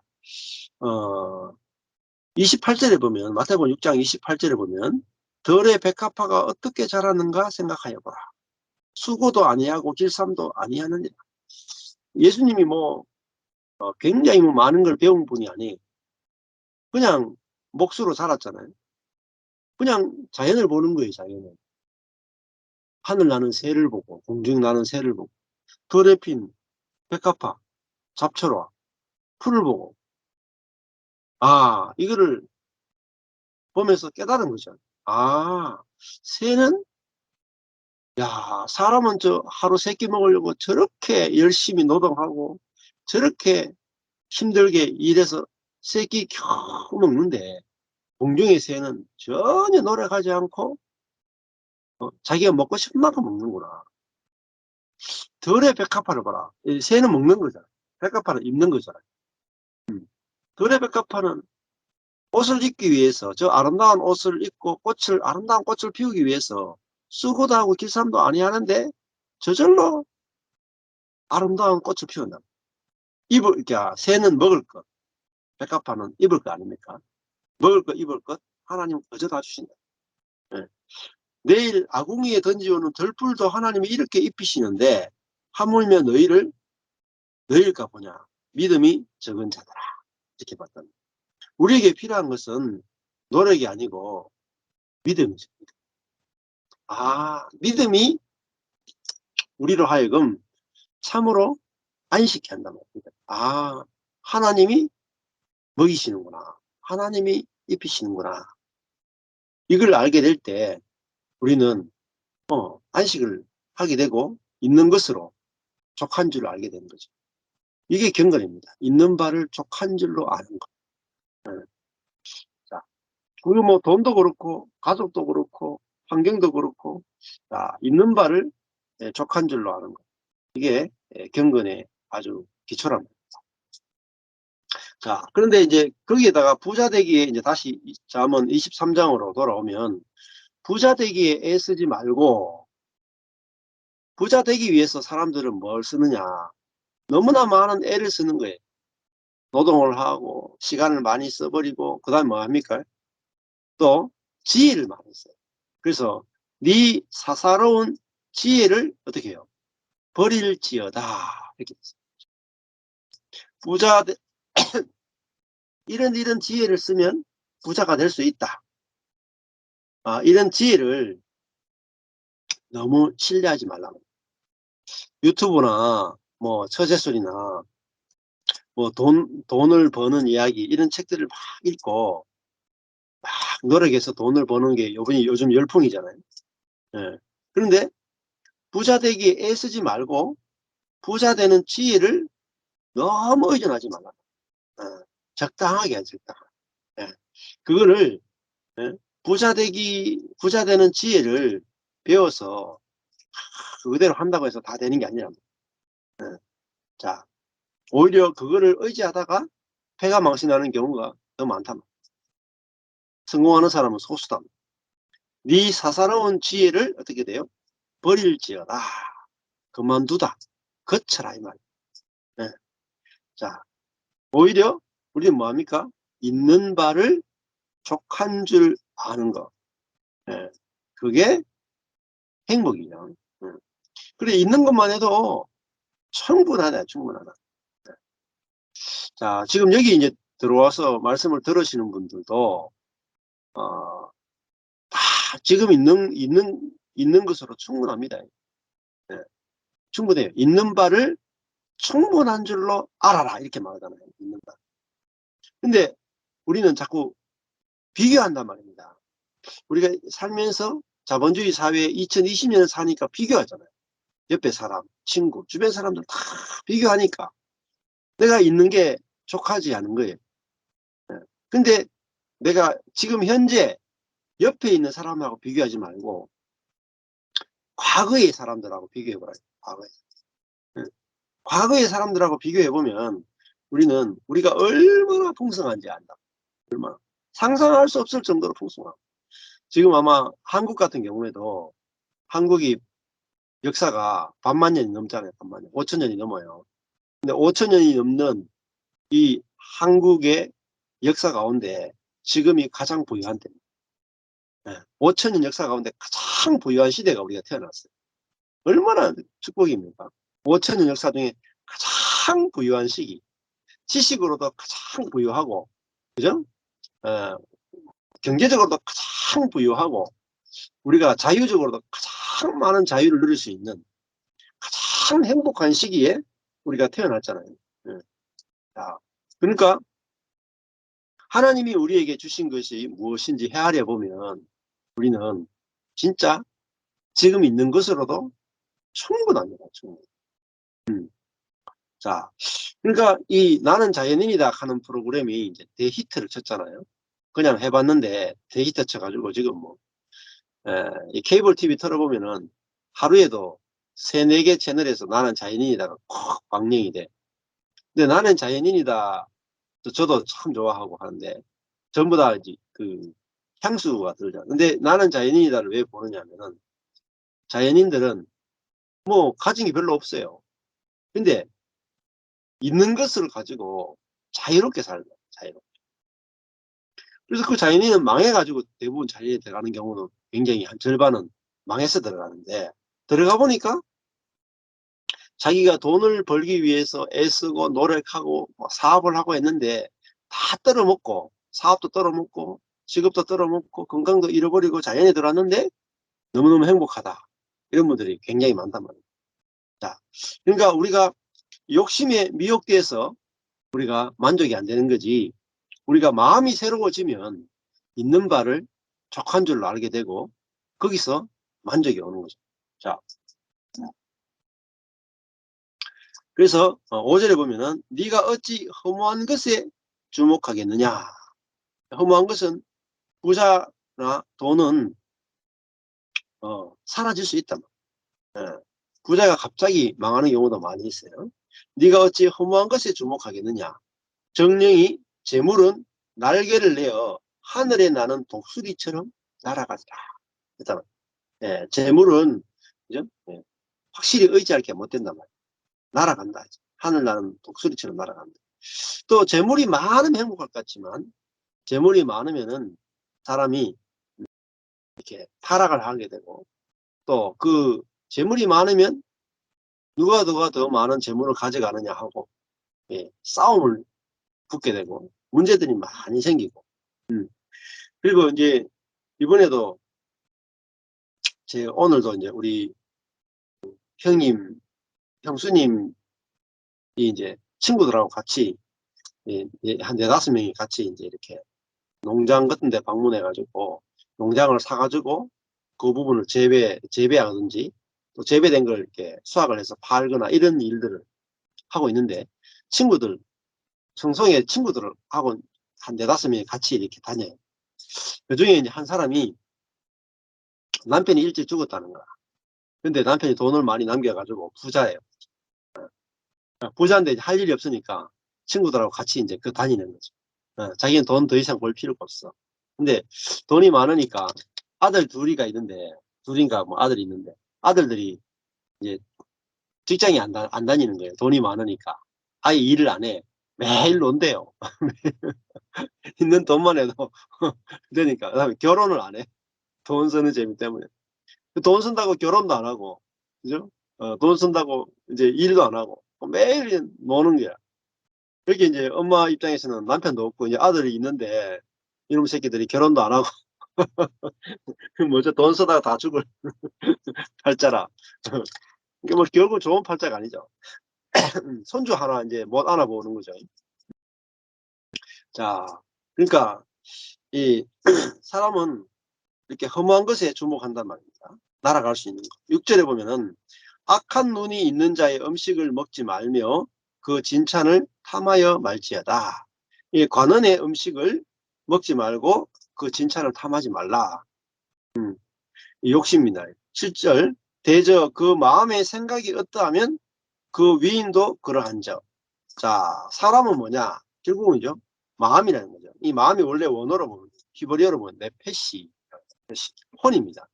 어, 28절에 보면, 마태복음 6장 28절에 보면, 들의 백합화가 어떻게 자라는가 생각하여 보라. 수고도 아니하고 길쌈도 아니하느니라. 예수님이 굉장히 많은 걸 배운 분이 아니에요. 그냥 목수로 자랐잖아요. 그냥 자연을 보는 거예요, 자연을. 하늘 나는 새를 보고, 공중 나는 새를 보고, 들에 핀 백합화, 잡초와 풀을 보고, 이거를 보면서 깨달은 거죠. 새는, 사람은 저 하루 세끼 먹으려고 저렇게 열심히 노동하고, 저렇게 힘들게 일해서 세끼 겨우 먹는데, 공중의 새는 전혀 노력하지 않고, 자기가 먹고 싶은 만큼 먹는구나. 덜의 백합화를 봐라. 새는 먹는 거잖아. 백합화는 입는 거잖아. 덜의 백합화는 옷을 입기 위해서 저 아름다운 옷을 입고 아름다운 꽃을 피우기 위해서 수고도 하고 길쌈도 아니하는데 저절로 아름다운 꽃을 피운다. 새는 먹을 것, 백합화는 입을 것 아닙니까? 먹을 것, 입을 것 하나님 거저다 주신다. 예. 내일 아궁이에 던지오는 들풀도 하나님이 이렇게 입히시는데 하물며 너희일까 보냐. 믿음이 적은 자들아. 이렇게 봤다. 우리에게 필요한 것은 노력이 아니고 믿음이죠. 믿음이 우리로 하여금 참으로 안식케 한단 말입니다. 하나님이 먹이시는구나. 하나님이 입히시는구나. 이걸 알게 될 때 우리는 안식을 하게 되고 있는 것으로 족한 줄을 알게 되는 거죠. 이게 경건입니다. 있는 바를 족한 줄로 아는 것. 네. 자, 우리 돈도 그렇고 가족도 그렇고 환경도 그렇고 있는 바를 족한 줄로 아는 것. 이게 경건의 아주 기초랍니다. 자, 그런데 이제 거기에다가 부자 되기에 이제 다시 잠언 23장으로 돌아오면 부자 되기에 애쓰지 말고 부자 되기 위해서 사람들은 뭘 쓰느냐. 너무나 많은 애를 쓰는 거예요. 노동을 하고 시간을 많이 써버리고 그다음에 뭐 합니까? 또 지혜를 많이 써요. 그래서 네 사사로운 지혜를 어떻게 해요? 버릴지어다. 이렇게 했어요. 부자 이런 지혜를 쓰면 부자가 될 수 있다. 이런 지혜를 너무 신뢰하지 말라고. 유튜브나 뭐 처제술이나 뭐 돈을 버는 이야기 이런 책들을 막 읽고 막 노력해서 돈을 버는 게 요즘 열풍이잖아요. 예. 그런데 부자 되기에 애쓰지 말고 부자 되는 지혜를 너무 의존하지 말라. 예. 적당하게 하자, 적당하게. 예. 그거를, 예, 부자 되는 지혜를 배워서 그대로 한다고 해서 다 되는 게 아니라. 예. 자, 오히려 그거를 의지하다가 패가 망신하는 경우가 더 많다. 성공하는 사람은 소수다. 네 사사로운 지혜를 어떻게 돼요? 버릴지어다. 그만두다. 거쳐라 이 말이에요. 예. 자, 오히려 우리는 뭐합니까? 있는 바를 족한 줄 아는 거. 예. 그게 행복이죠. 예. 그래, 있는 것만 해도 충분하다, 충분하다. 예. 자, 지금 여기 이제 들어와서 말씀을 들으시는 분들도, 어, 다 지금 있는 것으로 충분합니다. 예. 충분해요. 있는 바를 충분한 줄로 알아라. 이렇게 말하잖아요. 있는 바. 근데 우리는 자꾸 비교한단 말입니다. 우리가 살면서 자본주의 사회에 2020년을 사니까 비교하잖아요. 옆에 사람, 친구, 주변 사람들 다 비교하니까 내가 있는 게 족하지 않은 거예요. 예. 근데 내가 지금 현재 옆에 있는 사람하고 비교하지 말고 과거의 사람들하고 비교해보라. 과거에. 예. 과거의 사람들하고 비교해보면 우리가 얼마나 풍성한지 안다. 얼마나. 상상할 수 없을 정도로 풍성하고. 지금 아마 한국 같은 경우에도 한국이 역사가 반만 년이 넘잖아요. 반만 년. 5천 년이 넘어요. 근데 5천 년이 넘는 이 한국의 역사 가운데 지금이 가장 부유한 때입니다. 5천 년 역사 가운데 가장 부유한 시대가 우리가 태어났어요. 얼마나 축복입니까? 5천 년 역사 중에 가장 부유한 시기. 지식으로도 가장 부유하고, 그죠? 어, 경제적으로도 가장 부유하고, 우리가 자유적으로도 가장 많은 자유를 누릴 수 있는 가장 행복한 시기에 우리가 태어났잖아요. 예. 자, 그러니까 하나님이 우리에게 주신 것이 무엇인지 헤아려 보면 우리는 진짜 지금 있는 것으로도 충분합니다. 충분. 자, 그러니까 이 나는 자연인이다 하는 프로그램이 이제 대히트를 쳤잖아요. 그냥 해봤는데 대히트 쳐가지고 지금 뭐 이 케이블 TV 틀어보면은 하루에도 3-4개 채널에서 나는 자연인이다가 콕 방영이 돼. 근데 나는 자연인이다 저도 참 좋아하고 하는데 전부 다 이제 그 향수가 들잖아. 근데 나는 자연인이다를 왜 보느냐면은 자연인들은 뭐 가진 게 별로 없어요. 근데 있는 것을 가지고 자유롭게 살죠. 자유롭게. 그래서 그 자연인은 망해가지고 대부분 자연에 들어가는 경우는 굉장히 한 절반은 망해서 들어가는데 들어가 보니까 자기가 돈을 벌기 위해서 애쓰고 노력하고 뭐 사업을 하고 했는데 다 떨어먹고 사업도 떨어먹고 직업도 떨어먹고 건강도 잃어버리고 자연에 들어왔는데 너무너무 행복하다. 이런 분들이 굉장히 많단 말이에요. 자, 그러니까 우리가 욕심에 미혹돼서 우리가 만족이 안 되는 거지. 우리가 마음이 새로워지면 있는 바를 족한 줄로 알게 되고 거기서 만족이 오는 거죠. 자, 그래서 5절에 보면은 네가 어찌 허무한 것에 주목하겠느냐. 허무한 것은 부자나 돈은 사라질 수 있다. 예. 부자가 갑자기 망하는 경우도 많이 있어요. 네가 어찌 허무한 것에 주목하겠느냐. 정령이 재물은 날개를 내어 하늘에 나는 독수리처럼 날아가더라. 그렇잖아. 예, 재물은 그죠? 예, 확실히 의지할 게 못 된단 말이야. 날아간다. 하늘 나는 독수리처럼 날아간다. 또 재물이 많으면 행복할 것 같지만 재물이 많으면은 사람이 이렇게 타락을 하게 되고 또 그 재물이 많으면 누가 더 많은 재물을 가져가느냐 하고 예, 싸움을 붙게 되고 문제들이 많이 생기고 그리고 이제 이번에도 오늘도 이제 우리 형수님이 이제 친구들하고 같이 예, 한 4-5명이 같이 이제 이렇게 농장 같은 데 방문해 가지고 농장을 사 가지고 그 부분을 재배하든지 또 재배된 걸 이렇게 수확을 해서 팔거나 이런 일들을 하고 있는데, 친구들 청송에 친구들을 하고 한 4-5 명이 같이 이렇게 다녀요. 그중에 이제 한 사람이 남편이 일찍 죽었다는 거야. 근데 남편이 돈을 많이 남겨 가지고 부자예요. 부자인데 할 일이 없으니까 친구들하고 같이 이제 다니는 거죠. 자기는 돈 더 이상 벌 필요가 없어. 근데 돈이 많으니까 아들 둘이가 있는데, 둘인가 뭐 아들이 있는데, 아들들이 이제 직장에 안 다니는 거예요. 돈이 많으니까. 아예 일을 안 해. 매일 논대요. 있는 돈만 해도 되니까. 그다음에 결혼을 안 해. 돈 쓰는 재미 때문에. 돈 쓴다고 결혼도 안 하고, 그죠? 돈 쓴다고 이제 일도 안 하고 매일 노는 거야. 그렇게 이제 엄마 입장에서는 남편도 없고 이제 아들이 있는데, 이놈 새끼들이 결혼도 안 하고 뭐죠? 돈 쓰다가 다 죽을 팔자라. 이게 뭐 결국 좋은 팔자가 아니죠. 손주 하나 이제 못 안아보는 거죠. 자, 그러니까 이 사람은 이렇게 허무한 것에 주목한단 말입니다. 날아갈 수 있는 것. 6절에 보면은 악한 눈이 있는 자의 음식을 먹지 말며 그 진찬을 탐하여 말지어다. 이 관원의 음식을 먹지 말고 그 진찬을 탐하지 말라. 이 욕심입니다. 7절 대저 그 마음의 생각이 어떠하면 그 위인도 그러한즉. 자, 사람은 뭐냐? 결국은요, 마음이라는 거죠. 이 마음이 원래 원어로 보면, 히브리어로 보면 네페시, 혼입니다.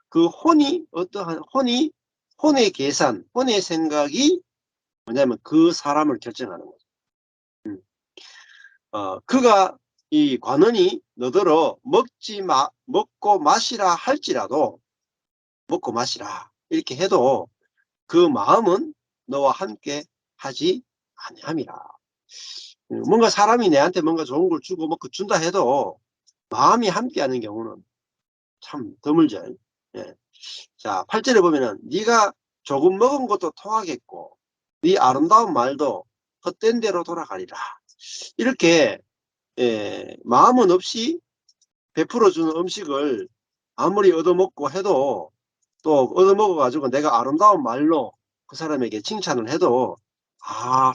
그 혼이 어떠한 혼의 계산, 혼의 생각이 뭐냐면 그 사람을 결정하는 거죠. 그가 이 관원이 너더러 먹고 마시라 할지라도, 먹고 마시라 이렇게 해도 그 마음은 너와 함께 하지 아니함이라. 뭔가 사람이 내한테 뭔가 좋은 걸 주고 뭐 준다 해도 마음이 함께하는 경우는 참 드물죠. 예. 자, 8절에 보면은 네가 조금 먹은 것도 토하겠고 네 아름다운 말도 헛된 대로 돌아가리라. 이렇게 마음은 없이 베풀어 주는 음식을 아무리 얻어먹고 해도, 또 얻어먹어 가지고 내가 아름다운 말로 그 사람에게 칭찬을 해도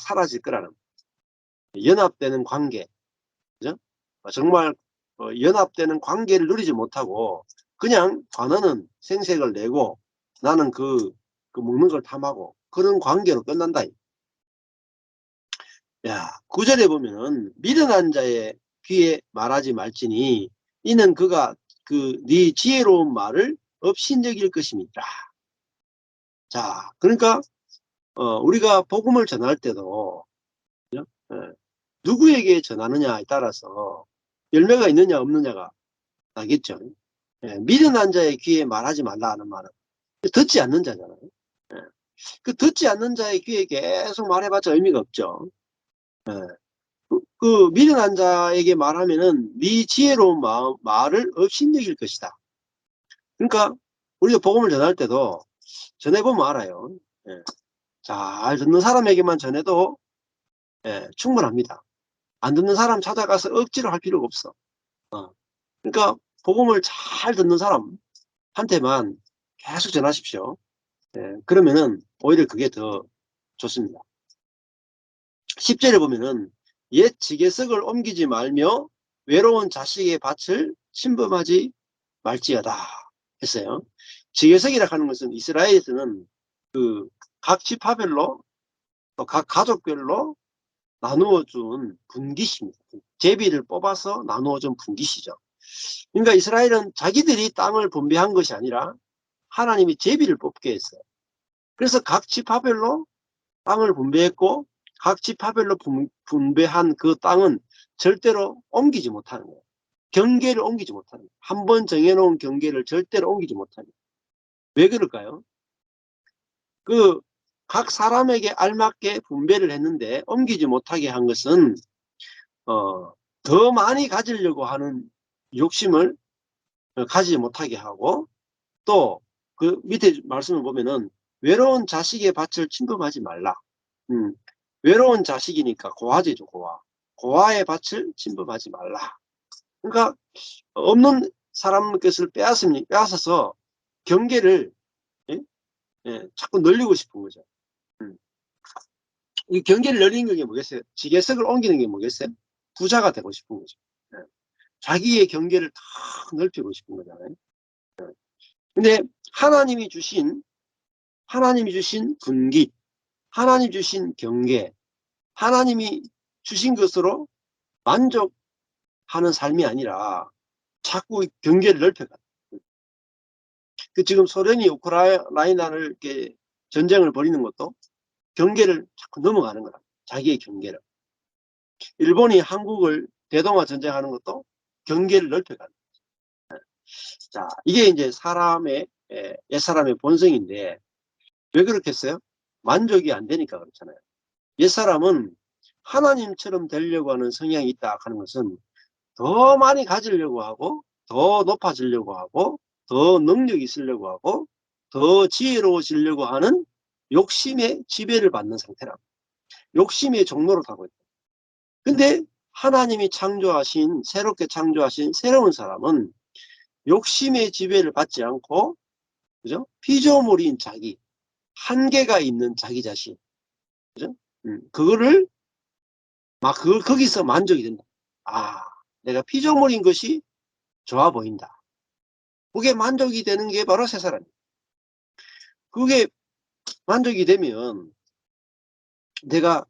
사라질 거라는, 연합되는 관계, 그죠? 정말 연합되는 관계를 누리지 못하고 그냥 관원은 생색을 내고 나는 그 먹는 걸 탐하고 그런 관계로 끝난다. 야, 9절에 보면은 미련한 자의 귀에 말하지 말지니 이는 그가 네 지혜로운 말을 업신여길 것입니다. 자, 그러니까 우리가 복음을 전할 때도, 그죠? 누구에게 전하느냐에 따라서 열매가 있느냐 없느냐가 나겠죠. 미련한 자의 귀에 말하지 말라 하는 말은 듣지 않는 자잖아요. 예. 그 듣지 않는 자의 귀에 계속 말해봤자 의미가 없죠. 예. 그 미련한 자에게 말하면은 네 지혜로운 말을 업신여길 것이다. 그러니까 우리가 복음을 전할 때도 전해보면 알아요. 예. 잘 듣는 사람에게만 전해도 충분합니다. 안 듣는 사람 찾아가서 억지로 할 필요가 없어. 그러니까 복음을 잘 듣는 사람한테만 계속 전하십시오. 그러면은 오히려 그게 더 좋습니다. 10절에 보면은 옛 지게석을 옮기지 말며 외로운 자식의 밭을 침범하지 말지어다 했어요. 지게석이라 하는 것은 이스라엘에서는 각 지파별로 또 각 가족별로 나누어 준 분깃입니다. 제비를 뽑아서 나누어 준 분깃이죠. 그러니까 이스라엘은 자기들이 땅을 분배한 것이 아니라 하나님이 제비를 뽑게 했어요. 그래서 각 지파별로 땅을 분배했고 각 지파별로 분배한 그 땅은 절대로 옮기지 못하는 거예요. 경계를 옮기지 못하는 거예요. 한 번 정해놓은 경계를 절대로 옮기지 못하는 거예요. 왜 그럴까요? 각 사람에게 알맞게 분배를 했는데 옮기지 못하게 한 것은 더 많이 가지려고 하는 욕심을 가지지 못하게 하고, 또 그 밑에 말씀을 보면은 외로운 자식의 밭을 침범하지 말라. 외로운 자식이니까 고아제죠, 고아. 고아의 밭을 침범하지 말라. 그러니까 없는 사람 것을 빼앗아서 경계를, 예? 예, 자꾸 늘리고 싶은 거죠. 이 경계를 늘리는 게 뭐겠어요? 지게석을 옮기는 게 뭐겠어요? 부자가 되고 싶은 거죠. 예. 자기의 경계를 다 넓히고 싶은 거잖아요. 근데 하나님이 주신 분기, 하나님 주신 경계, 하나님이 주신 것으로 만족하는 삶이 아니라 자꾸 경계를 넓혀가. 그 지금 소련이 우크라이나를 이렇게 전쟁을 벌이는 것도 경계를 자꾸 넘어가는 거라. 자기의 경계를. 일본이 한국을 대동아 전쟁하는 것도 경계를 넓혀가는 거예요. 자, 이게 이제 옛사람의 본성인데 왜 그렇겠어요? 만족이 안 되니까 그렇잖아요. 옛사람은 하나님처럼 되려고 하는 성향이 있다 하는 것은 더 많이 가지려고 하고, 더 높아지려고 하고, 더 능력이 있으려고 하고, 더 지혜로워지려고 하는 욕심의 지배를 받는 상태라. 욕심의 종로를 타고 있다. 근데 하나님이 새롭게 창조하신 새로운 사람은 욕심의 지배를 받지 않고, 그죠? 피조물인 자기, 한계가 있는 자기 자신, 그죠? 그거를 거기서 만족이 된다. 아, 내가 피조물인 것이 좋아 보인다. 그게 만족이 되는 게 바로 새 사람이에요. 그게 만족이 되면 내가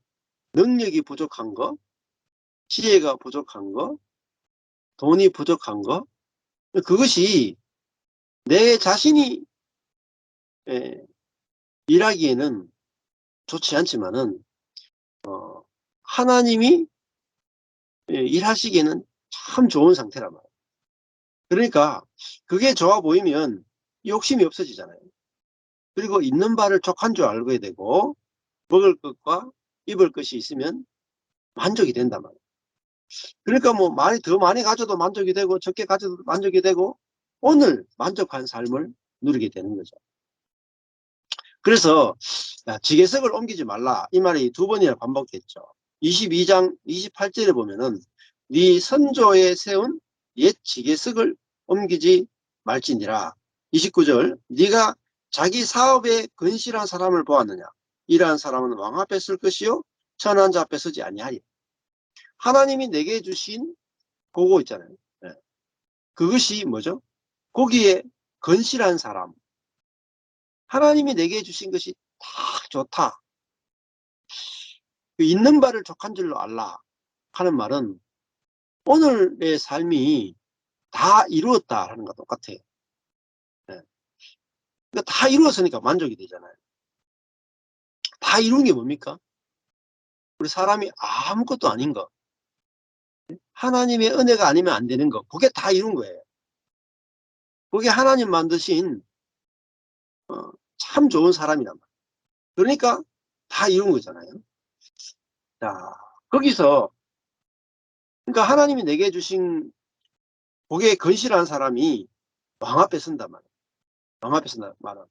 능력이 부족한 거, 지혜가 부족한 거, 돈이 부족한 거, 그것이 내 자신이 일하기에는 좋지 않지만은 하나님이 일하시기에는 참 좋은 상태란 말이에요. 그러니까 그게 좋아 보이면 욕심이 없어지잖아요. 그리고 있는 바를 족한 줄 알게 되고 먹을 것과 입을 것이 있으면 만족이 된단 말이에요. 그러니까 뭐 더 많이 가져도 만족이 되고 적게 가져도 만족이 되고 오늘 만족한 삶을 누리게 되는 거죠. 그래서 지게석을 옮기지 말라 이 말이 두 번이나 반복됐죠. 22장 28절에 보면은 네 선조에 세운 옛 지게석을 옮기지 말지니라. 29절 네가 자기 사업에 건실한 사람을 보았느냐. 이러한 사람은 왕 앞에 설 것이요 천한 자 앞에 서지 아니하리. 하나님이 내게 주신 그거 있잖아요. 네. 그것이 뭐죠? 거기에 건실한 사람. 하나님이 내게 주신 것이 다 좋다. 있는 바를 족한 줄로 알라 하는 말은 오늘의 삶이 다 이루었다 하는 것 똑같아요. 네. 그러니까 다 이루었으니까 만족이 되잖아요. 다 이룬 게 뭡니까? 우리 사람이 아무것도 아닌 거. 하나님의 은혜가 아니면 안 되는 거. 그게 다 이룬 거예요. 그게 하나님 만드신 참 좋은 사람이란 말이에요. 그러니까 다 이룬 거잖아요. 자, 거기서 그러니까 하나님이 내게 주신 복에 건실한 사람이 왕 앞에 선단 말이에요. 왕 앞에 선단 말은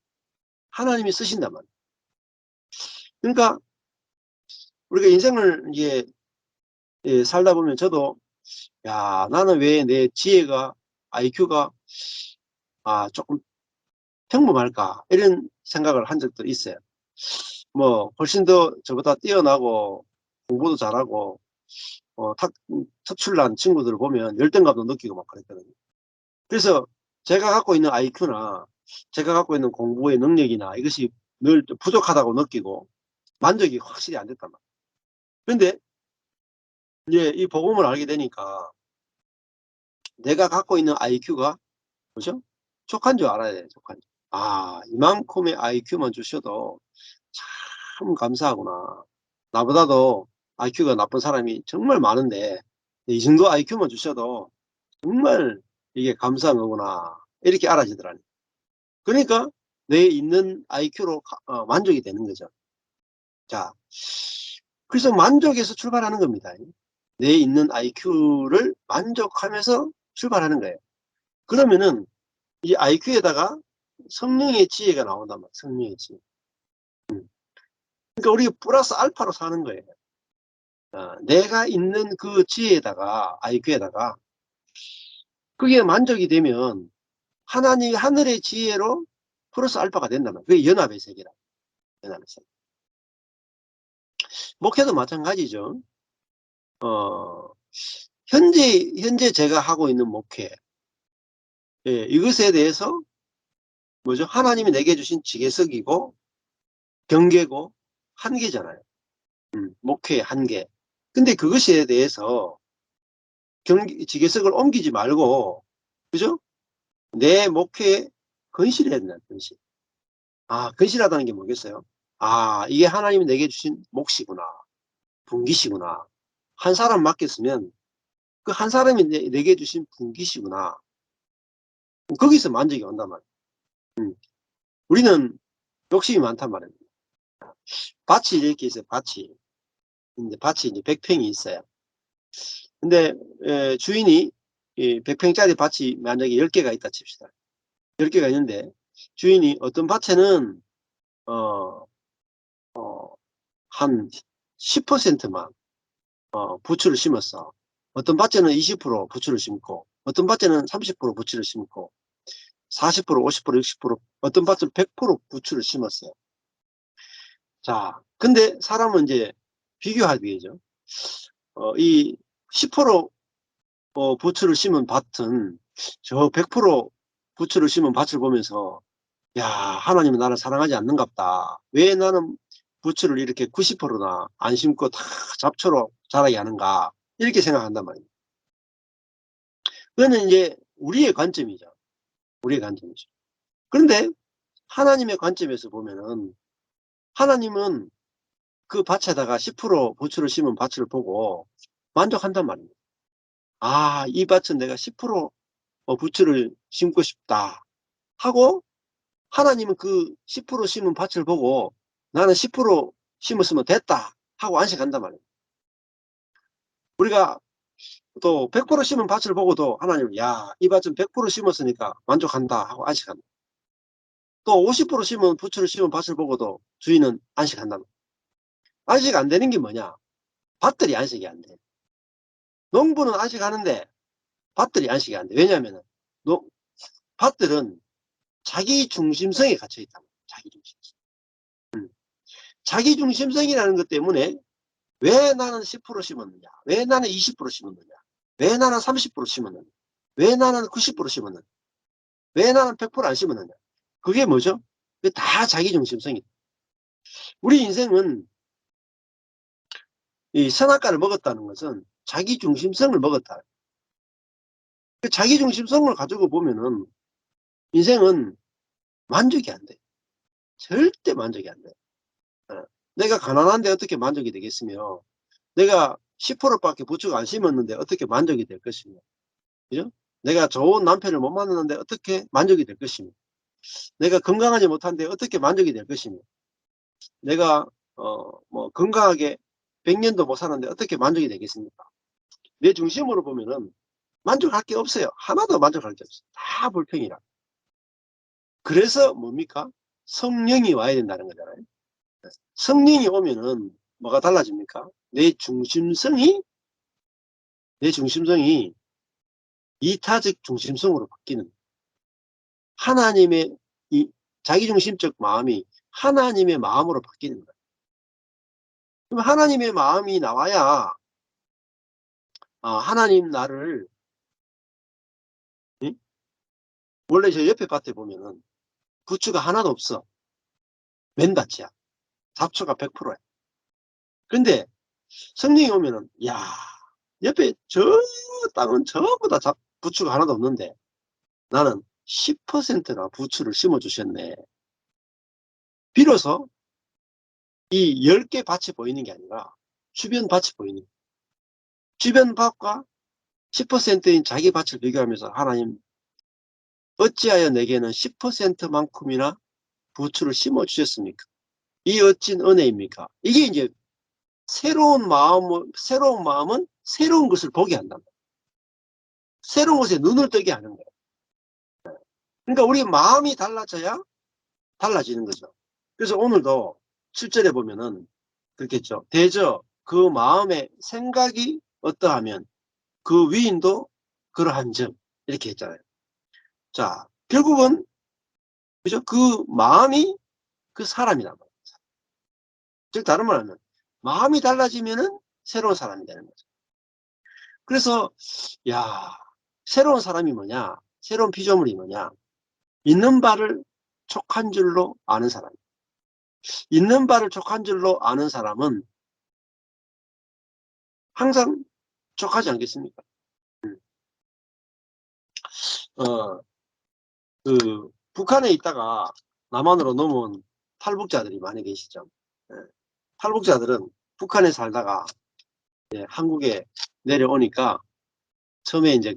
하나님이 쓰신단 말이에요. 그러니까 우리가 인생을 이제 살다 보면 저도 야, 나는 왜 내 지혜가 IQ가 조금 평범할까 이런 생각을 한 적도 있어요. 뭐 훨씬 더 저보다 뛰어나고 공부도 잘하고 특출난 친구들을 보면 열등감도 느끼고 막 그랬거든요. 그래서 제가 갖고 있는 IQ나 제가 갖고 있는 공부의 능력이나 이것이 늘 부족하다고 느끼고 만족이 확실히 안 됐단 말이에요. 그런데 이제 이 복음을 알게 되니까 내가 갖고 있는 IQ가 뭐죠? 족한 줄 알아야 돼요. 족한 줄. 이만큼의 IQ만 주셔도 참 감사하구나. 나보다도 IQ가 나쁜 사람이 정말 많은데 이 정도 IQ만 주셔도 정말 이게 감사한 거구나. 이렇게 알아지더라고요. 그러니까 내 있는 IQ로 만족이 되는 거죠. 자, 그래서 만족에서 출발하는 겁니다. 내 있는 IQ를 만족하면서 출발하는 거예요. 그러면은 이 IQ에다가 성령의 지혜가 나온단 말이에요. 성령의 지혜. 그러니까 우리가 플러스 알파로 사는 거예요. 내가 있는 그 지혜에다가 IQ에다가 그게 만족이 되면 하나님이 하늘의 지혜로 플러스 알파가 된다는 거예요. 그게 연합의 세계라. 연합의 세계. 목회도 마찬가지죠. 어, 현재 제가 하고 있는 목회, 예, 이것에 대해서 뭐죠? 하나님이 내게 주신 지계석이고 경계고 한계잖아요. 목회의 한계. 근데 그것에 대해서 지계석을 옮기지 말고, 그죠? 내 목회에 건실해야 된다, 건실. 아, 건실하다는 게 뭐겠어요? 아, 이게 하나님이 내게 주신 몫이구나. 분기시구나. 한 사람 맡겼으면 그 한 사람이 내게 주신 분기시구나. 거기서 만족이 온단 말이에요. 우리는 욕심이 많단 말입니다. 밭이 이렇게 있어요, 밭이. 근데 밭이 이제 100평이 있어요. 근데 주인이 100평짜리 밭이 만약에 10개가 있다 칩시다. 10개가 있는데 주인이 어떤 밭에는 어, 한 10%만 부추를 심었어. 어떤 밭에는 20% 부추를 심고 어떤 밭에는 30% 부추를 심고 40%, 50%, 60% 어떤 밭은 100% 부추를 심었어요. 자, 근데 사람은 이제 비교하기죠. 이 10% 부추를 심은 밭은 저 100% 부추를 심은 밭을 보면서 야, 하나님은 나를 사랑하지 않는갑다. 왜 나는 부추를 이렇게 90%나 안 심고 다 잡초로 자라게 하는가. 이렇게 생각한단 말이에요. 그거는 이제 우리의 관점이죠. 우리의 관점이죠. 그런데 하나님의 관점에서 보면은 하나님은 그 밭에다가 10% 부추를 심은 밭을 보고 만족한단 말입니다. 아, 이 밭은 내가 10% 부추를 심고 싶다 하고 하나님은 그 10% 심은 밭을 보고 나는 10% 심었으면 됐다 하고 안식한단 말이에요. 우리가 또 100% 심은 밭을 보고도 하나님은 야, 이 밭은 100% 심었으니까 만족한다 하고 안식한다. 또 50% 심은 부추를 심은 밭을 보고도 주인은 안식한다. 안식 안 되는 게 뭐냐? 밭들이 안식이 안 돼. 농부는 안식하는데 밭들이 안식이 안 돼. 왜냐하면 밭들은 자기 중심성에 갇혀 있다. 자기 중심성. 자기 중심성이라는 것 때문에 왜 나는 10% 심었느냐? 왜 나는 20% 심었느냐? 왜 나는 30% 심었느냐? 왜 나는 90% 심었느냐? 왜 나는 100%안 심었느냐? 그게 뭐죠? 그게 다 자기 중심성이다. 우리 인생은 이 선악과를 먹었다는 것은 자기 중심성을 먹었다. 그 자기 중심성을 가지고 보면은 인생은 만족이 안 돼. 절대 만족이 안 돼. 내가 가난한데 어떻게 만족이 되겠으며, 내가 10%밖에 부추가 안 심었는데 어떻게 만족이 될 것이며, 그죠? 내가 좋은 남편을 못 만났는데 어떻게 만족이 될 것이며, 내가 건강하지 못한데 어떻게 만족이 될 것이며, 내가 뭐 건강하게 100년도 못 사는데 어떻게 만족이 되겠습니까? 내 중심으로 보면은 만족할 게 없어요. 하나도 만족할 게 없어요. 다 불평이라. 그래서 뭡니까? 성령이 와야 된다는 거잖아요. 성령이 오면은 뭐가 달라집니까? 내 중심성이 이타적 중심성으로 바뀌는, 하나님의 이 자기중심적 마음이 하나님의 마음으로 바뀌는 거예요. 그럼 하나님의 마음이 나와야 하나님 나를, 응? 원래 저 옆에 밭에 보면은 부추가 하나도 없어. 맨밭이야. 잡초가 100%야. 근데 성령이 오면은 야, 옆에 저 땅은 전부 다 부추가 하나도 없는데 나는 10%나 부추를 심어 주셨네. 비로소 이 10개 밭이 보이는 게 아니라 주변 밭이 보이는 거예요. 주변 밭과 10%인 자기 밭을 비교하면서 하나님, 어찌하여 내게는 10%만큼이나 부추를 심어 주셨습니까? 이 어찌 은혜입니까? 이게 이제 새로운 마음은 새로운 것을 보게 한다. 새로운 것에 눈을 뜨게 하는 거예요. 그러니까 우리 마음이 달라져야 달라지는 거죠. 그래서 오늘도 7절에 보면은 그렇겠죠. 대저 그 마음의 생각이 어떠하면 그 위인도 그러한 점. 이렇게 했잖아요. 자, 결국은 그죠? 그 마음이 그 사람이란 말이에요. 즉 다른 말로 하면 마음이 달라지면은 새로운 사람이 되는 거죠. 그래서 야, 새로운 사람이 뭐냐? 새로운 피조물이 뭐냐? 있는 바를 촉한 줄로 아는 사람. 있는 바를 촉한 줄로 아는 사람은 항상 촉하지 않겠습니까? 음. 어, 북한에 있다가 남한으로 넘어온 탈북자들이 많이 계시죠. 예. 탈북자들은 북한에 살다가 한국에 내려오니까 처음에 이제